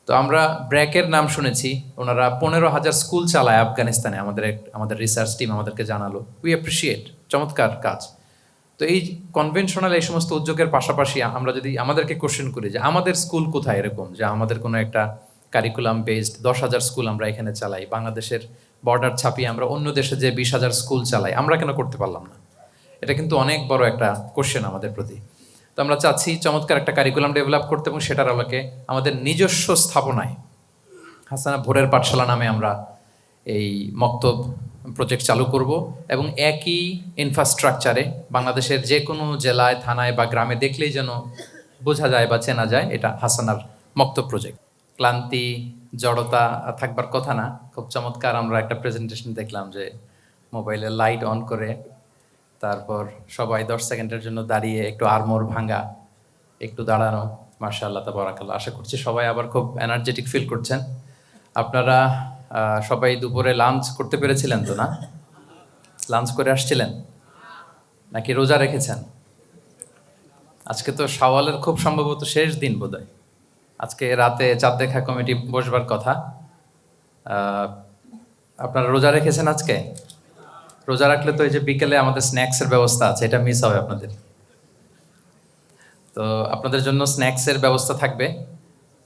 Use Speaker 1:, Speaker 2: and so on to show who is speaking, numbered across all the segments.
Speaker 1: তো আমরা ব্র্যাকের নাম শুনেছি, ওনারা 15,000 স্কুল চালায় আফগানিস্তানে, আমাদের রিসার্চ টিম আমাদেরকে জানালো। উই অ্যাপ্রিসিয়েট, চমৎকার কাজ। তো এই কনভেনশনাল এই সমস্ত উদ্যোগের পাশাপাশি আমরা যদি আমাদেরকে কোশ্চেন করি যে আমাদের স্কুল কোথায়, এরকম যে আমাদের কোনো একটা কারিকুলাম বেসড 10,000 স্কুল আমরা এখানে চালাই, বাংলাদেশের বর্ডার ছাপিয়ে আমরা অন্য দেশে যে 20,000 স্কুল চালাই, আমরা কেন করতে পারলাম না? এটা কিন্তু অনেক বড় একটা কোশ্চেন আমাদের প্রতি। তো আমরা চাচ্ছি চমৎকার একটা কারিকুলাম ডেভেলপ করতে, এবং সেটার আলোকে আমাদের নিজস্ব স্থাপনায় হাসানা ভোরের পাঠশালা নামে আমরা এই মক্তব প্রজেক্ট চালু করব, এবং একই ইনফ্রাস্ট্রাকচারে বাংলাদেশের যে কোনো জেলায়, থানায় বা গ্রামে দেখলেই যেন বোঝা যায় বা চেনা যায় এটা হাসানার মক্তব প্রজেক্ট। ক্লান্তি, জড়তা থাকবার কথা না। খুব চমৎকার আমরা একটা প্রেজেন্টেশন দেখলাম যে মোবাইলের লাইট অন করে তারপর সবাই 10 সেকেন্ডের জন্য দাঁড়িয়ে একটু আড়মোড় ভাঙা, একটু দাঁড়ানো। মাশাআল্লাহ, তাবারাকাল্লাহ। আশা করছি সবাই আবার খুব এনার্জেটিক ফিল করছেন। আপনারা সবাই দুপুরে লাঞ্চ করতে পেরেছিলেন তো, না? লাঞ্চ করে আসছিলেন নাকি রোজা রেখেছেন? আজকে তো শাওয়ালের খুব সম্ভবত শেষ দিন বোধহয়। আজকে রাতে চাঁদ দেখা কমিটি বসবার কথা। আপনারা রোজা রেখেছেন আজকে? রোজা রাখলে তো এই যে বিকেলে আমাদের স্ন্যাক্সের ব্যবস্থা আছে, এটা মিস হবে আপনাদের। তো আপনাদের জন্য স্ন্যাক্সের ব্যবস্থা থাকবে।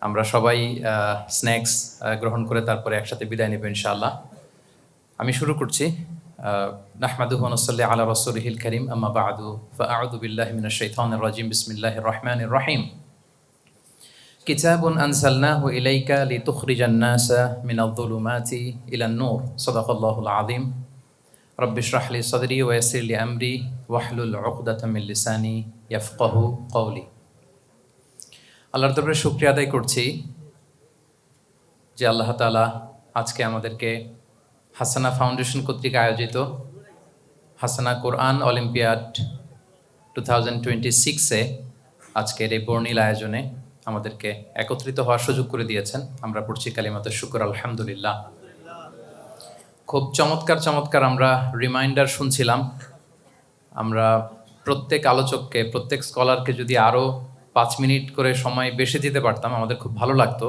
Speaker 1: আমরা সবাই স্ন্যাক্স গ্রহণ করে তারপরে একসাথে বিদায় নেব ইনশাআল্লাহ। আমি শুরু করছি। নাহমাদুহু ওয়া নুসাল্লি আলা রাসূলিহিল কারীম, আম্মা বা'দু, ফাআউযু বিল্লাহি মিনাশ শাইতানির রাজীম, বিসমিল্লাহির রহমানির রহিম। কিতাবুন আনজালনাহু ইলাইকা লিতুখরিজান নাসা মিনায যুলুমাতি ইলান নূর। সাদাকাল্লাহুল আযীম। রব্বি ইশরাহ লি সাদরি ওয়া ইয়াসসির লি আমরি ওয়াহলুল উকদাতাম মিন লিসানি ইয়াফকাহু কওলি। আল্লাহর দরবারে শুকরিয়া আদায় করছি যে আল্লাহ তাআলা আজকে আমাদেরকে হাসানা ফাউন্ডেশন কর্তৃক আয়োজিত হাসানা কোরআন অলিম্পিয়াড 2026-এ আজকের এই বর্ণিল আয়োজনে আমাদেরকে একত্রিত হওয়ার সুযোগ করে দিয়েছেন। আমরা পড়ছি কালিমাতুশ শুকর, আলহামদুলিল্লাহ। খুব চমৎকার চমৎকার আমরা রিমাইন্ডার শুনছিলাম। আমরা প্রত্যেক আলোচককে, প্রত্যেক স্কলারকে যদি আরও 5 মিনিট করে সময় বেশি দিতে পারতাম আমাদের খুব ভালো লাগতো।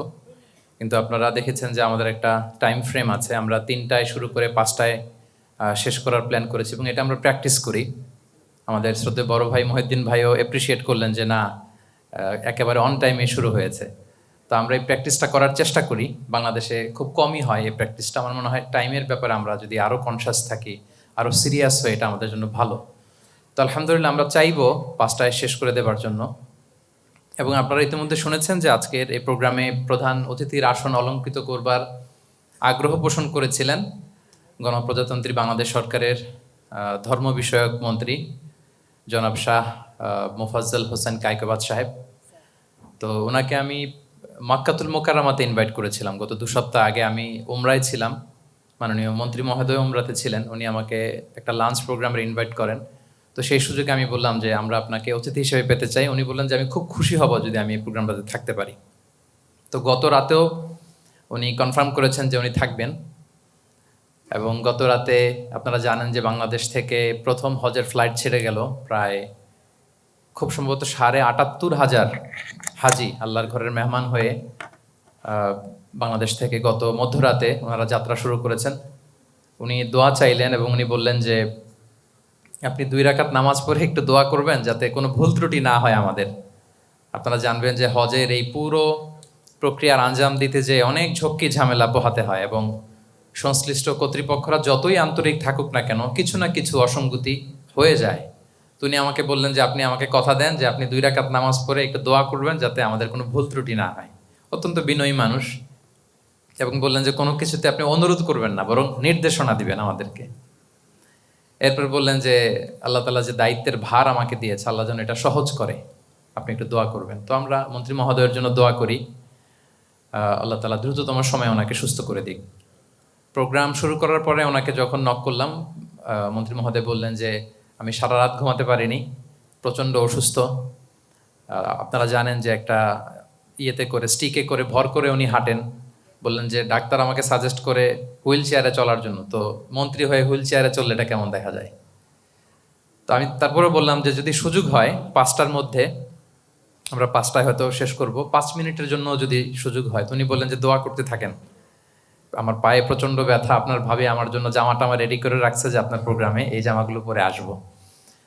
Speaker 1: কিন্তু আপনারা দেখেছেন যে আমাদের একটা টাইম ফ্রেম আছে। আমরা 3টায় শুরু করে 5টায় শেষ করার প্ল্যান করেছি, এবং এটা আমরা প্র্যাকটিস করি। আমাদের শ্রদ্ধেয় বড় ভাই মহিউদ্দিন ভাইও অ্যাপ্রিসিয়েট করলেন যে না, একেবারে অন টাইমে শুরু হয়েছে। তো আমরা এই প্র্যাকটিসটা করার চেষ্টা করি। বাংলাদেশে খুব কমই হয় এই প্র্যাকটিসটা। আমার মনে হয় টাইমের ব্যাপারে আমরা যদি আরও কনসাস থাকি, আরও সিরিয়াস হয়ে, এটা আমাদের জন্য ভালো। তো আলহামদুলিল্লাহ, আমরা চাইবো 5টায় শেষ করে দেবার জন্য। এবং আপনারা ইতিমধ্যে শুনেছেন যে আজকের এই প্রোগ্রামে প্রধান অতিথির আসন অলঙ্কৃত করবার আগ্রহ পোষণ করেছিলেন গণপ্রজাতন্ত্রী বাংলাদেশ সরকারের ধর্ম বিষয়ক মন্ত্রী জনাব শাহ মোফাজ্জল হোসেন কায়কোবাদ সাহেব। তো ওনাকে আমি মক্কাতুল মোকাররমাতে ইনভাইট করেছিলাম গত 2 সপ্তাহ আগে। আমি উমরায় ছিলাম, মাননীয় মন্ত্রী মহোদয় উমরাতে ছিলেন। উনি আমাকে একটা লাঞ্চ প্রোগ্রামের ইনভাইট করেন। তো সেই সুযোগে আমি বললাম যে আমরা আপনাকে অতিথি হিসেবে পেতে চাই। উনি বললেন যে আমি খুব খুশি হব যদি আমি এই প্রোগ্রামটাতে থাকতে পারি। তো গত রাতেও উনি কনফার্ম করেছেন যে উনি থাকবেন। এবং গত রাতে আপনারা জানেন যে বাংলাদেশ থেকে প্রথম হজের ফ্লাইট ছেড়ে গেল। প্রায় খুব সম্ভবত 78,500 হাজি আল্লাহর ঘরের মেহমান হয়ে বাংলাদেশ থেকে গত মধ্যরাতে ওনারা যাত্রা শুরু করেছেন। উনি দোয়া চাইলেন এবং উনি বললেন যে আপনি 2 রাকাত নামাজ পড়ে একটু দোয়া করবেন যাতে কোনো ভুল ত্রুটি না হয় আমাদের। আপনারা জানবেন যে হজের এই পুরো প্রক্রিয়ার আঞ্জাম দিতে যে অনেক ঝক্কি ঝামেলা পোহাতে হয়, এবং সংশ্লিষ্ট কর্তৃপক্ষরা যতই আন্তরিক থাকুক না কেন, কিছু না কিছু অসঙ্গতি হয়ে যায়। তিনি আমাকে বললেন যে আপনি আমাকে কথা দেন যে আপনি 2 রাকাত নামাজ পড়ে একটু দোয়া করবেন যাতে আমাদের কোনো ভুল ত্রুটি না হয়। অত্যন্ত বিনয়ী মানুষ। এবং বললেন যে কোনো কিছুতে আপনি অনুরোধ করবেন না, বরং নির্দেশনা দিবেন আমাদেরকে। এরপর বললেন যে আল্লাহ তাআলা যে দায়িত্বের ভার আমাকে দিয়েছে, আল্লাহ যেন এটা সহজ করে, আপনি একটু দোয়া করবেন। তো আমরা মন্ত্রী মহোদয়ের জন্য দোয়া করি, আল্লাহ তাআলা দ্রুততম সময়ে ওনাকে সুস্থ করে দিক। প্রোগ্রাম শুরু করার পরে ওনাকে যখন নক করলাম, মন্ত্রী মহোদয় বললেন যে আমি সারা রাত ঘুমাতে পারিনি, প্রচণ্ড অসুস্থ। আপনারা জানেন যে একটা ইয়েতে করে, স্টিকে করে ভর করে উনি হাঁটেন। বললেন যে ডাক্তার আমাকে সাজেস্ট করে হুইল চেয়ারে চলার জন্য। তো মন্ত্রী হয়ে হুইল চেয়ারে চললে এটা কেমন দেখা যায়। তো আমি তারপরে বললাম যে যদি সুযোগ হয় 5টার মধ্যে আমরা 5টায় হয়তো শেষ করব, 5 মিনিটের জন্য যদি সুযোগ হয়। তো উনি বললেন যে দোয়া করতে থাকেন, আমার পায়ে প্রচণ্ড ব্যথা, আপনার ভাবে আমার জন্য জামাটা আমার রেডি করে রাখছে যে আপনার প্রোগ্রামে এই জামাগুলো পরে আসবো।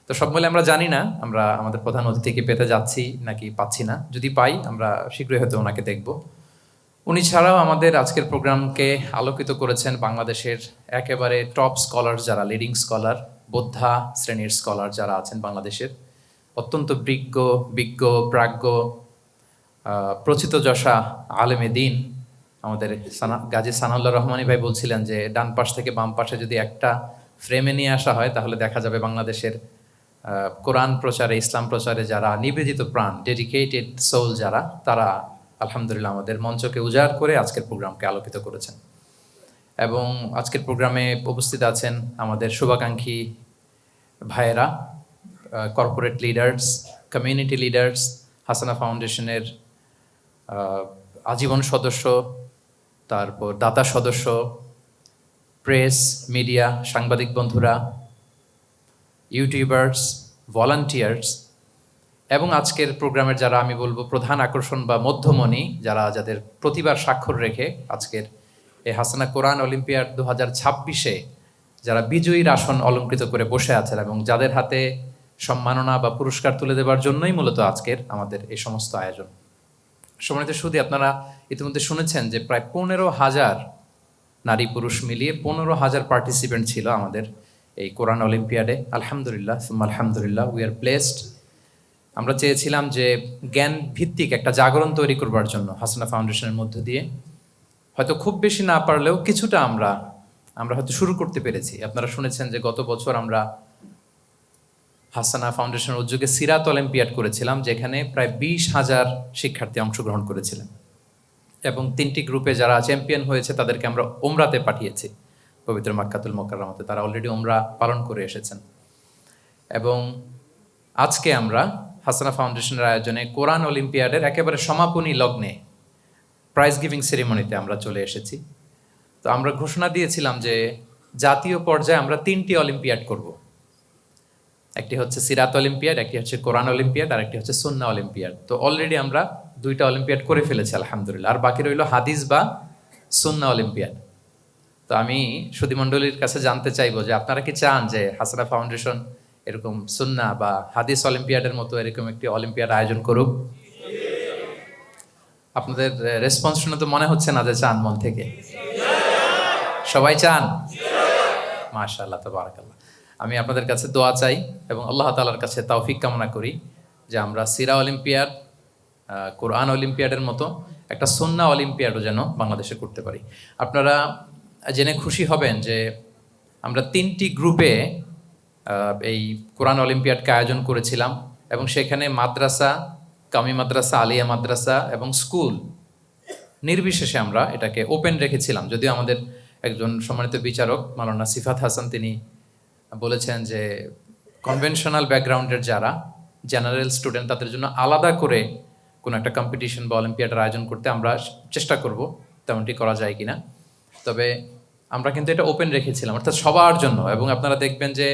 Speaker 1: তো সব মিলে আমরা জানি না আমরা আমাদের প্রধান অতিথিকে পেতে যাচ্ছি নাকি পাচ্ছি না। যদি পাই আমরা শীঘ্রই হয়তো ওনাকে দেখব। উনি ছাড়াও আমাদের আজকের প্রোগ্রামকে আলোকিত করেছেন বাংলাদেশের একেবারে টপ স্কলার যারা, লিডিং স্কলার, বোদ্ধা শ্রেণীর স্কলার যারা আছেন বাংলাদেশের, অত্যন্ত বিজ্ঞ প্রাজ্ঞ প্রথিতযশা আলেমে দিন। আমাদের গাজী সানাউল্লাহ রহমানী ভাই বলছিলেন যে ডান পাশ থেকে বাম পাশে যদি একটা ফ্রেমে নিয়ে আসা হয় তাহলে দেখা যাবে বাংলাদেশের কোরআন প্রচারে, ইসলাম প্রচারে যারা নিবেদিত প্রাণ, ডেডিকেটেড সোল যারা, তারা আলহামদুলিল্লাহ আমাদের মঞ্চকে উজাড় করে আজকের প্রোগ্রামকে আলোকিত করেছেন। এবং আজকের প্রোগ্রামে উপস্থিত আছেন আমাদের শুভাকাঙ্ক্ষী ভাইয়েরা, কর্পোরেট লিডার্স, কমিউনিটি লিডার্স, হাসানা ফাউন্ডেশনের আজীবন সদস্য, তারপর দাতা সদস্য, প্রেস, মিডিয়া, সাংবাদিক বন্ধুরা, ইউটিউবার্স, ভলান্টিয়ার্স, এবং আজকের প্রোগ্রামের যারা আমি বলবো প্রধান আকর্ষণ বা মধ্যমণি, যাদের প্রতিভার স্বাক্ষর রেখে আজকের এই হাসানা কোরআন অলিম্পিয়াড 2026-এ যারা বিজয়ীর আসন অলঙ্কৃত করে বসে আছেন এবং যাদের হাতে সম্মাননা বা পুরস্কার তুলে দেওয়ার জন্যই মূলত আজকের আমাদের এই সমস্ত আয়োজন। সম্মানিত সুধী, আপনারা ইতিমধ্যে শুনেছেন যে প্রায় 15,000 নারী পুরুষ মিলিয়ে 15,000 পার্টিসিপেন্ট ছিল আমাদের এই কোরআন অলিম্পিয়াডে। আলহামদুলিল্লাহ, আলহামদুলিল্লাহ, উই আর ব্লেসড। আমরা চেয়েছিলাম যে জ্ঞান ভিত্তিক একটা জাগরণ তৈরি করবার জন্য হাসানা ফাউন্ডেশনের মধ্য দিয়ে হয়তো খুব বেশি না পারলেও কিছুটা আমরা হয়তো শুরু করতে পেরেছি। আপনারা শুনেছেন যে গত বছর আমরা হাসানা ফাউন্ডেশনের উদ্যোগে সিরাত অলিম্পিয়াড করেছিলাম, যেখানে প্রায় 20,000 শিক্ষার্থী অংশগ্রহণ করেছিলেন এবং 3টি গ্রুপে যারা চ্যাম্পিয়ন হয়েছে তাদেরকে আমরা ওমরাতে পাঠিয়েছি, পবিত্র মাক্কাতুল মুকাররমাতে। তারা অলরেডি ওমরা পালন করে এসেছেন। এবং আজকে আমরা হাসানা ফাউন্ডেশনের আয়োজনে কোরআন অলিম্পিয়াডের একেবারে সমাপনী লগ্নে প্রাইজ গিভিং সেরিমনিতে আমরা চলে এসেছি। তো আমরা ঘোষণা দিয়েছিলাম যে জাতীয় পর্যায়ে আমরা 3টি অলিম্পিয়াড করব। একটি হচ্ছে সিরাত অলিম্পিয়াড, একটি হচ্ছে কোরআন অলিম্পিয়াড, আর একটি হচ্ছে সুন্নাহ অলিম্পিয়াড। তো অলরেডি আমরা 2টা অলিম্পিয়াড করে ফেলেছি আলহামদুলিল্লাহ, আর বাকি রইল হাদিস বা সুন্নাহ অলিম্পিয়াড। তো আমি সুধীমণ্ডলীর কাছে জানতে চাইবো যে আপনারা কি চান যে হাসানা ফাউন্ডেশন এরকম সুন্নাহ বা হাদিস অলিম্পিয়াডের মতো এরকম একটি অলিম্পিয়াড আয়োজন করুক? আপনাদের রেসপন্স শুনে তো মনে হচ্ছে না যে চান মন থেকে। সবাই চান? মাশাআল্লাহ, তাবারাকাল্লাহ। আমি আপনাদের কাছে দোয়া চাই এবং আল্লাহ তাআলার কাছে তৌফিক কামনা করি যে আমরা সিরা অলিম্পিয়াড, কোরআন অলিম্পিয়াডের মতো একটা সুন্নাহ অলিম্পিয়াডও যেন বাংলাদেশে করতে পারি। আপনারা জেনে খুশি হবেন যে আমরা 3টি গ্রুপে এই কোরআন অলিম্পিয়াডকে আয়োজন করেছিলাম এবং সেখানে মাদ্রাসা, কামি মাদ্রাসা, আলিয়া মাদ্রাসা এবং স্কুল নির্বিশেষে আমরা এটাকে ওপেন রেখেছিলাম। যদিও আমাদের একজন সম্মানিত বিচারক মাওলানা সিফাত হাসান তিনি বলেছেন যে কনভেনশনাল ব্যাকগ্রাউন্ডের যারা জেনারেল স্টুডেন্ট তাদের জন্য আলাদা করে কোনো একটা কম্পিটিশন বা অলিম্পিয়াডের আয়োজন করতে আমরা চেষ্টা করব তেমনটি করা যায় কিনা। তবে আমরা কিন্তু এটা ওপেন রেখেছিলাম, অর্থাৎ সবার জন্য। এবং আপনারা দেখবেন যে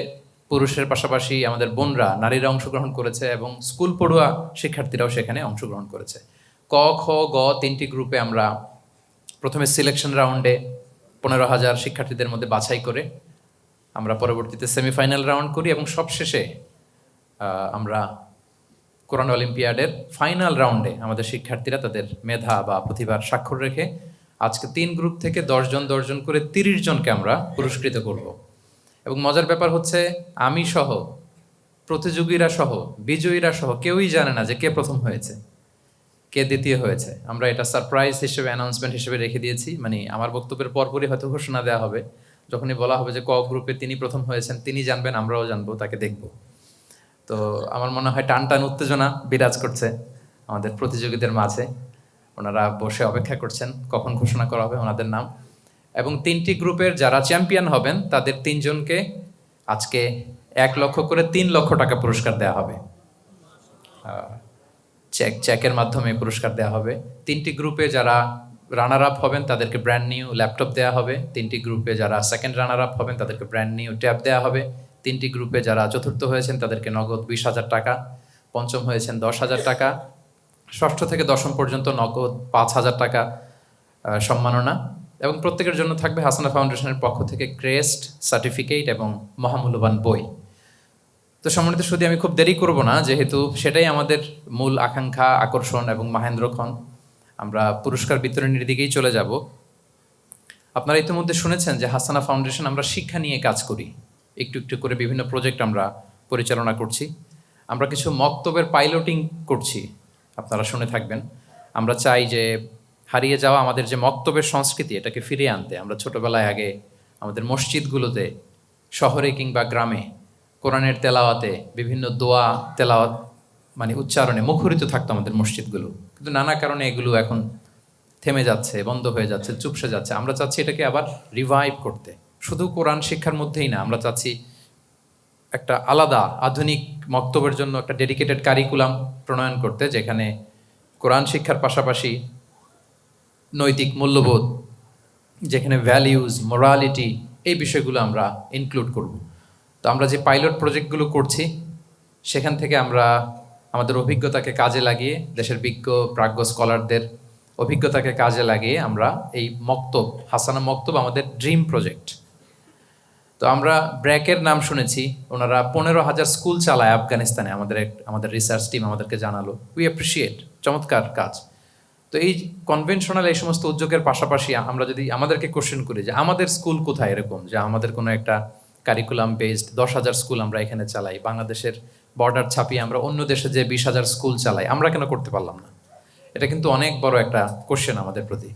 Speaker 1: পুরুষের পাশাপাশি আমাদের বোনরা, নারীরা অংশগ্রহণ করেছে এবং স্কুল পড়ুয়া শিক্ষার্থীরাও সেখানে অংশগ্রহণ করেছে। ক, খ, গ 3টি গ্রুপে আমরা প্রথমে সিলেকশন রাউন্ডে 15,000 শিক্ষার্থীদের মধ্যে বাছাই করে আমরা পরবর্তীতে সেমিফাইনাল রাউন্ড করি এবং সবশেষে আমরা কোরআন অলিম্পিয়াডের ফাইনাল রাউন্ডে আমাদের শিক্ষার্থীরা তাদের মেধা বা প্রতিভার স্বাক্ষর রেখে আজকে 3 গ্রুপ থেকে 10 জন করে 30 জনকে আমরা পুরস্কৃত করব। এবং মজার ব্যাপার হচ্ছে আমি সহ, প্রতিযোগীরা সহ, বিজয়ীরা সহ কেউই জানে না যে কে প্রথম হয়েছে, কে দ্বিতীয় হয়েছে। আমরা এটা সারপ্রাইজ হিসেবে, অ্যানাউন্সমেন্ট হিসেবে রেখে দিয়েছি। মানে আমার বক্তব্যের পরপরই হয়তো ঘোষণা দেওয়া হবে, যখনই বলা হবে যে ক গ্রুপে তিনি প্রথম হয়েছেন, তিনি জানবেন, আমরাও জানবো, তাকে দেখব। তো আমার মনে হয় টান টান উত্তেজনা বিরাজ করছে আমাদের প্রতিযোগীদের মাঝে। ওনারা বসে অপেক্ষা করছেন কখন ঘোষণা করা হবে ওনাদের নাম। এবং 3টি গ্রুপের যারা চ্যাম্পিয়ন হবেন তাদের 3 জনকে আজকে 1 লক্ষ করে 3 লক্ষ টাকা পুরস্কার দেওয়া হবে। চেকের মাধ্যমে পুরস্কার দেওয়া হবে। 3টি গ্রুপে যারা রানার আপ হবেন তাদেরকে ব্র্যান্ড নিউ ল্যাপটপ দেওয়া হবে। 3টি গ্রুপে যারা সেকেন্ড রানার আপ হবেন তাদেরকে ব্র্যান্ড নিউ ট্যাব দেওয়া হবে। 3টি গ্রুপে যারা চতুর্থ হয়েছেন তাদেরকে নগদ 20,000 টাকা, পঞ্চম হয়েছেন 10,000 টাকা ষষ্ঠ থেকে দশম পর্যন্ত নগদ 5,000 টাকা সম্মাননা, এবং প্রত্যেকের জন্য থাকবে হাসানা ফাউন্ডেশনের পক্ষ থেকে ক্রেস্ট, সার্টিফিকেট এবং মহামূল্যবান বই। তো সম্মানিত সুধী, আমি খুব দেরি করব না, যেহেতু সেটাই আমাদের মূল আকাঙ্ক্ষা, আকর্ষণ এবং মাহেন্দ্রক্ষণ। আমরা পুরস্কার বিতরণের দিকেই চলে যাব। আপনারা ইতিমধ্যে শুনেছেন যে হাসানা ফাউন্ডেশন আমরা শিক্ষা নিয়ে কাজ করি। একটু একটু করে বিভিন্ন প্রজেক্ট আমরা পরিচালনা করছি। আমরা কিছু মক্তবের পাইলটিং করছি, আপনারা শুনে থাকবেন। আমরা চাই যে হারিয়ে যাওয়া আমাদের যে মক্তবের সংস্কৃতি, এটাকে ফিরিয়ে আনতে। আমরা ছোটোবেলায় আগে আমাদের মসজিদগুলোতে, শহরে কিংবা গ্রামে, কোরআনের তেলাওয়াতে, বিভিন্ন দোয়া তেলাওয়াত মানে উচ্চারণে মুখরিত থাকতো আমাদের মসজিদগুলো। কিন্তু নানা কারণে এগুলো এখন থেমে যাচ্ছে, বন্ধ হয়ে যাচ্ছে, চুপসে যাচ্ছে। আমরা চাচ্ছি এটাকে আবার রিভাইভ করতে। শুধু কোরআন শিক্ষার মধ্যেই না, আমরা চাচ্ছি একটা আলাদা আধুনিক মক্তবের জন্য একটা ডেডিকেটেড কারিকুলাম প্রণয়ন করতে, যেখানে কোরআন শিক্ষার পাশাপাশি নৈতিক মূল্যবোধ, যেখানে ভ্যালিউজ, মোরালিটি, এই বিষয়গুলো আমরা ইনক্লুড করব। তো আমরা যে পাইলট প্রজেক্টগুলো করছি, সেখান থেকে আমরা আমাদের অভিজ্ঞতাকে কাজে লাগিয়ে, দেশের বিজ্ঞ প্রাজ্ঞ স্কলারদের অভিজ্ঞতাকে কাজে লাগিয়ে আমরা এই মক্তব, হাসানা মক্তব আমাদের ড্রিম প্রজেক্ট। তো আমরা ব্র্যাকের নাম শুনেছি, ওনারা 15,000 স্কুল চালায় আফগানিস্তানে। আমাদের রিসার্চ টিম আমাদেরকে জানালো। উই অ্যাপ্রিসিয়েট, চমৎকার কাজ। তো এই কনভেনশনাল এই সমস্ত উদ্যোগের পাশাপাশি আমরা যদি আমাদেরকে কোশ্চেন করি যে আমাদের স্কুল কোথায়, এরকম যে আমাদের কোনো একটা কারিকুলাম বেসড 10,000 স্কুল আমরা এখানে চালাই, বাংলাদেশের বর্ডার ছাপিয়ে আমরা অন্য দেশে যে 20,000 স্কুল চালাই, আমরা কেন করতে পারলাম না? এটা কিন্তু অনেক বড় একটা কোশ্চেন আমাদের প্রতি।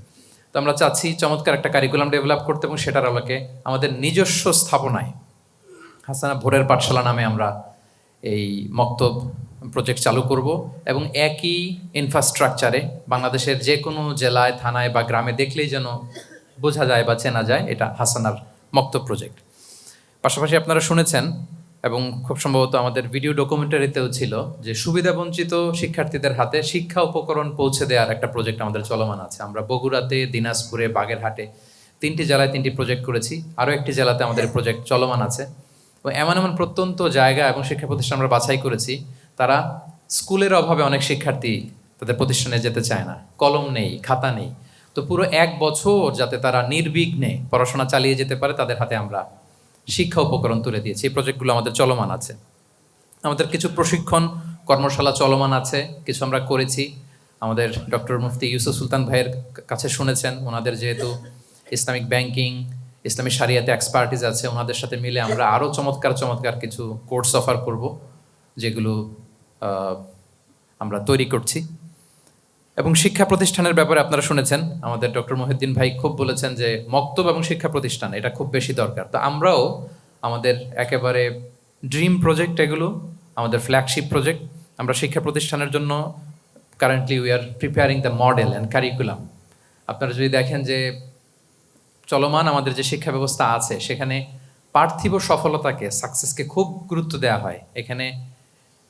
Speaker 1: তো আমরা চাচ্ছি চমৎকার একটা কারিকুলাম ডেভেলপ করতে, এবং সেটার আলোকে আমাদের নিজস্ব স্থাপনায় হাসানা ভোরের পাঠশালা নামে আমরা এই মক্তব প্রজেক্ট চালু করব, এবং একই ইনফ্রাস্ট্রাকচারে বাংলাদেশের যে কোনো জেলায়, থানায় বা গ্রামে দেখলেই যেন বোঝা যায় বা চেনা যায় এটা হাসানার মক্তব প্রজেক্ট। পাশাপাশি আপনারা শুনেছেন, এবং খুব সম্ভবত আমাদের ভিডিও ডকুমেন্টারিতেও ছিল, যে সুবিধাবঞ্চিত শিক্ষার্থীদের হাতে শিক্ষা উপকরণ পৌঁছে দেওয়ার একটা প্রজেক্ট আমাদের চলমান আছে। আমরা বগুড়াতে, দিনাজপুরে, বাগেরহাটে 3টি জেলায় 3টি প্রজেক্ট করেছি। আরও একটি জেলাতে আমাদের প্রজেক্ট চলমান আছে। এবং এমন এমন প্রত্যন্ত জায়গা এবং শিক্ষা প্রতিষ্ঠান আমরা বাছাই করেছি, তারা স্কুলের অভাবে অনেক শিক্ষার্থী তাদের প্রতিষ্ঠানে যেতে চায় না, কলম নেই, খাতা নেই। তো পুরো 1 বছর যাতে তারা নির্বিঘ্নে পড়াশোনা চালিয়ে যেতে পারে, তাদের হাতে আমরা শিক্ষা উপকরণ তুলে দিয়েছি। এই প্রজেক্টগুলো আমাদের চলমান আছে। আমাদের কিছু প্রশিক্ষণ কর্মশালা চলমান আছে, কিছু আমরা করেছি। আমাদের ডক্টর মুফতি ইউসুফ সুলতান ভাইয়ের কাছে শুনেছেন, ওনাদের যেহেতু ইসলামিক ব্যাংকিং, ইসলামী শারিয়াতে এক্সপার্টিস আছে, ওনাদের সাথে মিলে আমরা আরও চমৎকার চমৎকার কিছু কোর্স অফার করব, যেগুলো আমরা তৈরি করছি। এবং শিক্ষা প্রতিষ্ঠানের ব্যাপারে আপনারা শুনেছেন, আমাদের ডক্টর মহিউদ্দিন ভাই খুব বলেছেন যে মক্তব এবং শিক্ষা প্রতিষ্ঠান এটা খুব বেশি দরকার। তো আমরাও আমাদের একেবারে ড্রিম প্রজেক্ট, এগুলো আমাদের ফ্ল্যাগশিপ প্রজেক্ট। আমরা শিক্ষা প্রতিষ্ঠানের জন্য currently we are preparing the model and curriculum. আপনারা যদি দেখেন যে চলমান আমাদের যে শিক্ষা ব্যবস্থা আছে, সেখানে পার্থিব সফলতাকে, সাকসেসকে খুব গুরুত্ব দেওয়া হয়। এখানে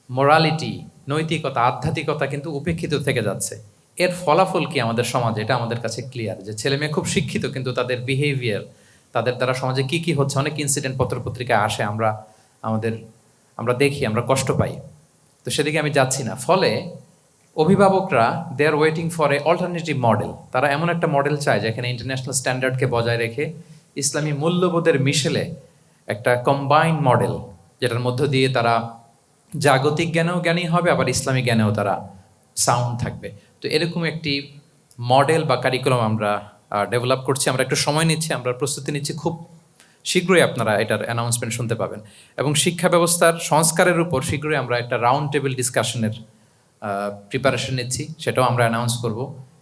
Speaker 1: মোরালিটি, নৈতিকতা, আধ্যাত্মিকতা কিন্তু উপেক্ষিত থেকে যাচ্ছে। এর ফলাফল কি আমাদের সমাজে? এটা আমাদের কাছে ক্লিয়ার, যে ছেলে মেয়ে খুব শিক্ষিত কিন্তু তাদের বিহেভিয়ার, তাদের দ্বারা সমাজে কি কি হচ্ছে, অনেক ইনসিডেন্ট পত্রপত্রিকায় আসে, আমরা দেখি, আমরা কষ্ট পাই। তো সেদিকে আমি যাচ্ছি না। ফলে অভিভাবকরা they are waiting for a alternative model. তারা এমন একটা মডেল চায় যেখানে ইন্টারন্যাশনাল স্ট্যান্ডার্ডকে বজায় রেখে ইসলামী মূল্যবোধের মিশেলে একটা কম্বাইন্ড মডেল, যেটার মধ্য দিয়ে তারা জাগতিক জ্ঞানেও জ্ঞানী হবে, আবার ইসলামী জ্ঞানেও তারা সাউন্ড থাকবে। তো এরকম একটি মডেল বা কারিকুলাম আমরা ডেভেলপ করছি। আমরা একটু সময় নিচ্ছি, আমরা প্রস্তুতি নিচ্ছি, খুব শীঘ্রই আপনারা এটার অ্যানাউন্সমেন্ট শুনতে পাবেন। এবং শিক্ষা ব্যবস্থার সংস্কারের উপর শীঘ্রই আমরা একটা রাউন্ড টেবিল ডিসকাশনের প্রিপারেশন নিচ্ছি, সেটাও আমরা অ্যানাউন্স করব।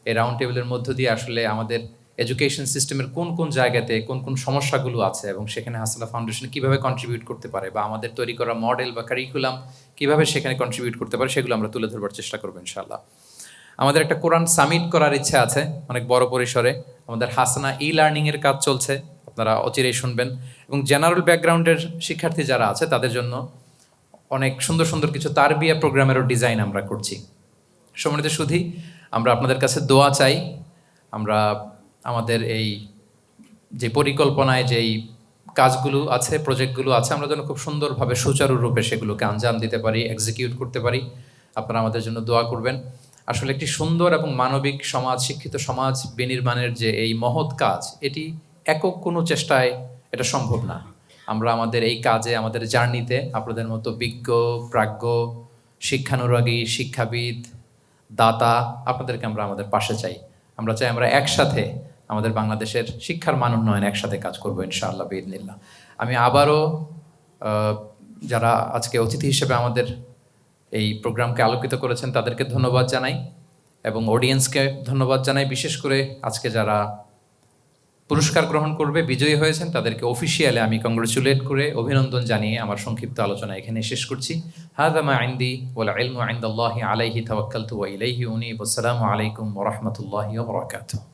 Speaker 1: এই রাউন্ড টেবিলের মধ্য দিয়ে আসলে আমাদের এডুকেশন সিস্টেমের কোন কোন জায়গাতে কোন কোন সমস্যাগুলো আছে, এবং সেখানে হাসানা ফাউন্ডেশন কীভাবে কন্ট্রিবিউট করতে পারে, বা আমাদের তৈরি করা মডেল বা কারিকুলাম কীভাবে সেখানে কন্ট্রিবিউট করতে পারে, সেগুলো আমরা তুলে ধরবার চেষ্টা করবো ইনশাআল্লাহ। আমাদের একটা কোরআন সামিট করার ইচ্ছা আছে অনেক বড় পরিসরে। আমাদের হাসানা লার্নিংয়ের কাজ চলছে, আপনারা অচিরেই শুনবেন। এবং জেনারেল ব্যাকগ্রাউন্ডের শিক্ষার্থী যারা আছে তাদের জন্য অনেক সুন্দর সুন্দর কিছু তারবিয়া প্রোগ্রামেরও ডিজাইন আমরা করছি। সম্মানিত সুধী, আমরা আপনাদের কাছে দোয়া চাই। আমরা আমাদের এই যে পরিকল্পনায় যেই কাজগুলো আছে, প্রজেক্টগুলো আছে, আমরা যেন খুব সুন্দরভাবে সুচারুরূপে সেগুলোকে আঞ্জাম দিতে পারি, এক্সিকিউট করতে পারি। আপনারা আমাদের জন্য দোয়া করবেন। আসলে একটি সুন্দর এবং মানবিক সমাজ, শিক্ষিত সমাজ বিনির্মাণের যে এই মহৎ কাজ, এটি একক কোনো চেষ্টায় এটা সম্ভব না। আমরা আমাদের এই কাজে, আমাদের জার্নিতে আপনাদের মতো বিজ্ঞ, প্রাজ্ঞ, শিক্ষানুরাগী, শিক্ষাবিদ, দাতা, আপনাদেরকে আমরা আমাদের পাশে চাই। আমরা চাই আমরা একসাথে আমাদের বাংলাদেশের শিক্ষার মান উন্নয়ন একসাথে কাজ করবো ইনশাআল্লাহ বিইذনিল্লাহ। আমি আবারও যারা আজকে অতিথি হিসেবে আমাদের এই প্রোগ্রামকে আলোকিত করেছেন তাদেরকে ধন্যবাদ জানাই এবং অডিয়েন্সকে ধন্যবাদ জানাই। বিশেষ করে আজকে যারা পুরস্কার গ্রহণ করবে, বিজয়ী হয়েছেন, তাদেরকে অফিসিয়ালি আমি কংগ্রেচুলেট করে অভিনন্দন জানিয়ে আমার সংক্ষিপ্ত আলোচনা এখানে শেষ করছি। হাযা মা ইনদি ওয়াল ইলমু ইনদাল্লাহি আলাইহি তাওয়াক্কালতু ওয়া ইলাইহি উনীব। আসসালামু আলাইকুম ওয়া রাহমাতুল্লাহি ওয়া বারাকাতুহু।